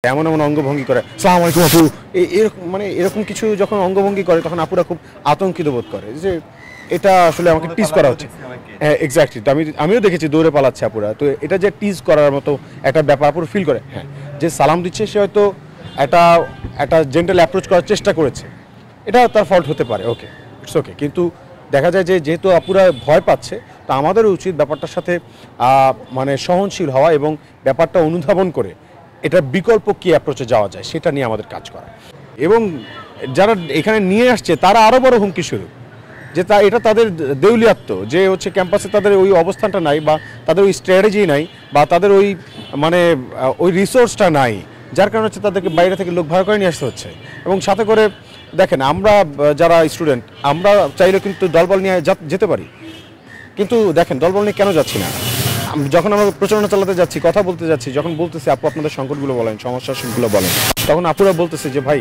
এমন এমন অঙ্গভঙ্গি করে সালাম আলাইকুম আপু, এরকম মানে এরকম কিছু যখন অঙ্গভঙ্গি করে তখন আপুরা খুব আতঙ্কিত বোধ করে যে এটা আসলে আমাকে টিজ করা হচ্ছে। হ্যাঁ এক্স্যাক্টলি, তো আমিও দেখেছি দৌড়ে পালাচ্ছে আপুরা, তো এটা যে টিজ করার মতো একটা ব্যাপার আপুরা ফিল করে। হ্যাঁ, যে সালাম দিচ্ছে সে হয়তো একটা একটা জেন্টাল অ্যাপ্রোচ করার চেষ্টা করেছে, এটা তার ফল্ট হতে পারে, ওকে ইটস ওকে। কিন্তু দেখা যায় যে যেহেতু আপুরা ভয় পাচ্ছে, তো আমাদের উচিত ব্যাপারটার সাথে মানে সহনশীল হওয়া এবং ব্যাপারটা অনুধাবন করে এটার বিকল্প কী অ্যাপ্রোচে যাওয়া যায় সেটা নিয়ে আমাদের কাজ করা। এবং যারা এখানে নিয়ে আসছে তারা আরও বড় হুমকি শুরু, যে এটা তাদের দেউলিয়াত্ব, যে হচ্ছে ক্যাম্পাসে তাদের ওই অবস্থানটা নাই, বা তাদের ওই স্ট্র্যাটেজি নাই, বা তাদের ওই মানে ওই রিসোর্সটা নাই, যার কারণে হচ্ছে তাদেরকে বাইরে থেকে লোক ভাড়া করে নিয়ে আসতে হচ্ছে। এবং সাথে করে দেখেন, আমরা যারা স্টুডেন্ট আমরা চাইলে কিন্তু দলবল নিয়ে যেতে পারি, কিন্তু দেখেন দলবল নিয়ে কেন যাচ্ছি না। যখন আমরা প্রচারণা চালাতে যাচ্ছি, কথা বলতে যাচ্ছি, যখন বলতেছি আপু আপনাদের সংকটগুলো বলেন, সমস্যাগুলো বলেন, তখন আপুরা বলতেছে যে ভাই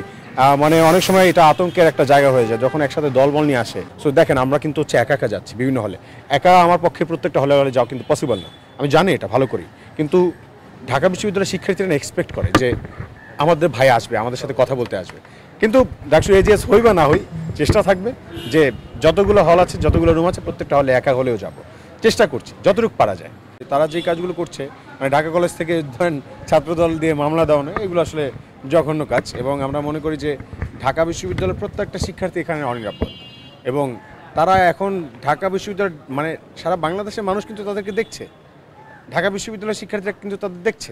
মানে অনেক সময় এটা আতঙ্কের একটা জায়গা হয়ে যায় যখন একসাথে দলবল নিয়ে আসে। সো দেখেন, আমরা কিন্তু হচ্ছে একা একা যাচ্ছি বিভিন্ন হলে, একা আমার পক্ষে প্রত্যেকটা হলে হলে যাওয়া কিন্তু পসিবল না, আমি জানি এটা ভালো করি। কিন্তু ঢাকা বিশ্ববিদ্যালয়ের শিক্ষার্থীরা এক্সপেক্ট করে যে আমাদের ভাই আসবে, আমাদের সাথে কথা বলতে আসবে। কিন্তু ডাকসু এজিএস হই বা না হই, চেষ্টা থাকবে যে যতগুলো হল আছে, যতগুলো রুম আছে, প্রত্যেকটা হলে একা হলেও যাব, চেষ্টা করছি যতটুকু পারা যায়। তারা যে কাজগুলো করছে, মানে ঢাকা কলেজ থেকে ধরেন ছাত্রদল দিয়ে মামলা দেওয়ানো, এগুলো আসলে জঘন্য কাজ। এবং আমরা মনে করি যে ঢাকা বিশ্ববিদ্যালয়ের প্রত্যেকটা শিক্ষার্থী এখানে অনিরাপদ, এবং তারা এখন ঢাকা বিশ্ববিদ্যালয় মানে সারা বাংলাদেশের মানুষ কিন্তু তাদেরকে দেখছে, ঢাকা বিশ্ববিদ্যালয়ের শিক্ষার্থীরা কিন্তু তাদের দেখছে,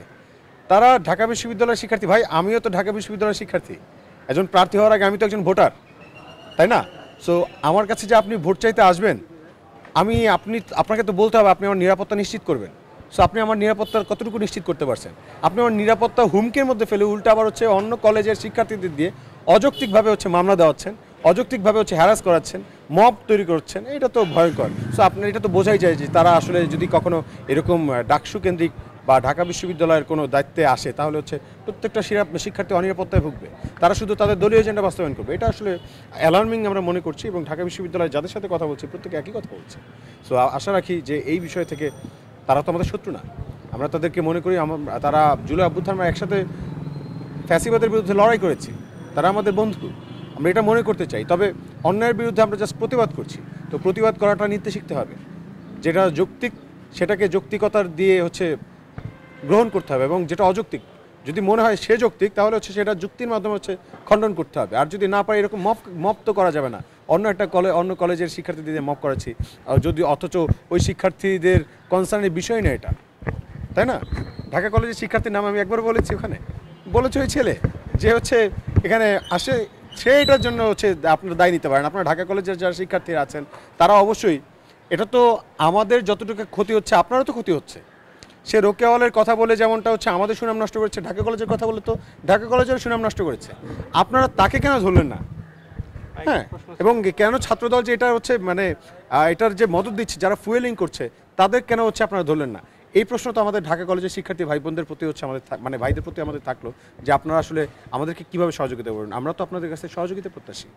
তারা ঢাকা বিশ্ববিদ্যালয়ের শিক্ষার্থী। ভাই আমিও তো ঢাকা বিশ্ববিদ্যালয়ের শিক্ষার্থী, একজন প্রার্থী হওয়ার আগে আমি তো একজন ভোটার, তাই না? সো আমার কাছে যে আপনি ভোট চাইতে আসবেন, আপনাকে তো বলতে হবে আপনি আমার নিরাপত্তা নিশ্চিত করবেন। সো আপনি আমার নিরাপত্তার কতটুকু নিশ্চিত করতে পারছেন? আপনি আমার নিরাপত্তা হুমকির মধ্যে ফেলে উল্টা আবার হচ্ছে অন্য কলেজের শিক্ষার্থীদের দিয়ে অযৌক্তিকভাবে হচ্ছে মামলা দেওয়াচ্ছেন, অযৌক্তিকভাবে হচ্ছে হ্যারাস করাচ্ছেন, মব তৈরি করছেন, এটা তো ভয়ঙ্কর। সো আপনার এটা তো বোঝাই যায় যে তারা আসলে যদি কখনো এরকম ডাকসু কেন্দ্রিক বা ঢাকা বিশ্ববিদ্যালয়ের কোনো দায়িত্বে আসে, তাহলে হচ্ছে প্রত্যেকটা শিক্ষার্থী অনিরাপত্তায় ভুগবে, তারা শুধু তাদের দলীয় এজেন্ডা বাস্তবায়ন করবে। এটা আসলে অ্যালার্মিং আমরা মনে করছি, এবং ঢাকা বিশ্ববিদ্যালয়ে যাদের সাথে কথা বলছি প্রত্যেকে একই কথা বলছে। সো আশা রাখি যে এই বিষয় থেকে, তারা তো আমাদের শত্রু না, আমরা তাদেরকে মনে করি তারা জুলাই অভ্যুত্থান আমরা একসাথে ফ্যাসিবাদের বিরুদ্ধে লড়াই করেছি, তারা আমাদের বন্ধু, আমরা এটা মনে করতে চাই। তবে অন্যায়ের বিরুদ্ধে আমরা জাস্ট প্রতিবাদ করছি, তো প্রতিবাদ করাটা নিতে শিখতে হবে, যেটা যৌক্তিক সেটাকে যৌক্তিকতার দিয়ে হচ্ছে গ্রহণ করতে হবে, এবং যেটা অযৌক্তিক যদি মনে হয় সে যৌক্তিক, তাহলে হচ্ছে সেটা যুক্তির মাধ্যমে হচ্ছে খণ্ডন করতে হবে। আর যদি না পারে, এরকম মপ তো করা যাবে না, অন্য কলেজের শিক্ষার্থীদের মপ করাচ্ছি, যদি অথচ ওই শিক্ষার্থীদের কনসার্নের বিষয় না এটা, তাই না? ঢাকা কলেজের শিক্ষার্থীর নাম আমি একবার বলেছি, ওখানে বলেছে ওই ছেলে যে হচ্ছে এখানে আসে, সে এটার জন্য হচ্ছে আপনারা দায় নিতে পারেন। আপনারা ঢাকা কলেজের যারা শিক্ষার্থীরা আছেন তারা অবশ্যই, এটা তো আমাদের যতটুকু ক্ষতি হচ্ছে আপনারও তো ক্ষতি হচ্ছে। সে রোকেয়া হলের কথা বলে যেমনটা হচ্ছে আমাদের সুনাম নষ্ট করেছে, ঢাকা কলেজের কথা বলে তো ঢাকা কলেজের সুনাম নষ্ট করেছে। আপনারা তাকে কেন ধরলেন না? হ্যাঁ, এবং কেন ছাত্রদল যে এটা হচ্ছে মানে এটার যে মদত দিচ্ছে, যারা ফুয়েলিং করছে, তাদের কেন হচ্ছে আপনারা ধরলেন না? এই প্রশ্ন তো আমাদের ঢাকা কলেজের শিক্ষার্থী ভাই বোনদের প্রতি হচ্ছে আমাদের, মানে ভাইদের প্রতি আমাদের থাকলো, যে আপনারা আসলে আমাদেরকে কীভাবে সহযোগিতা করবেন। আমরা তো আপনাদের কাছে সহযোগিতা প্রত্যাশী।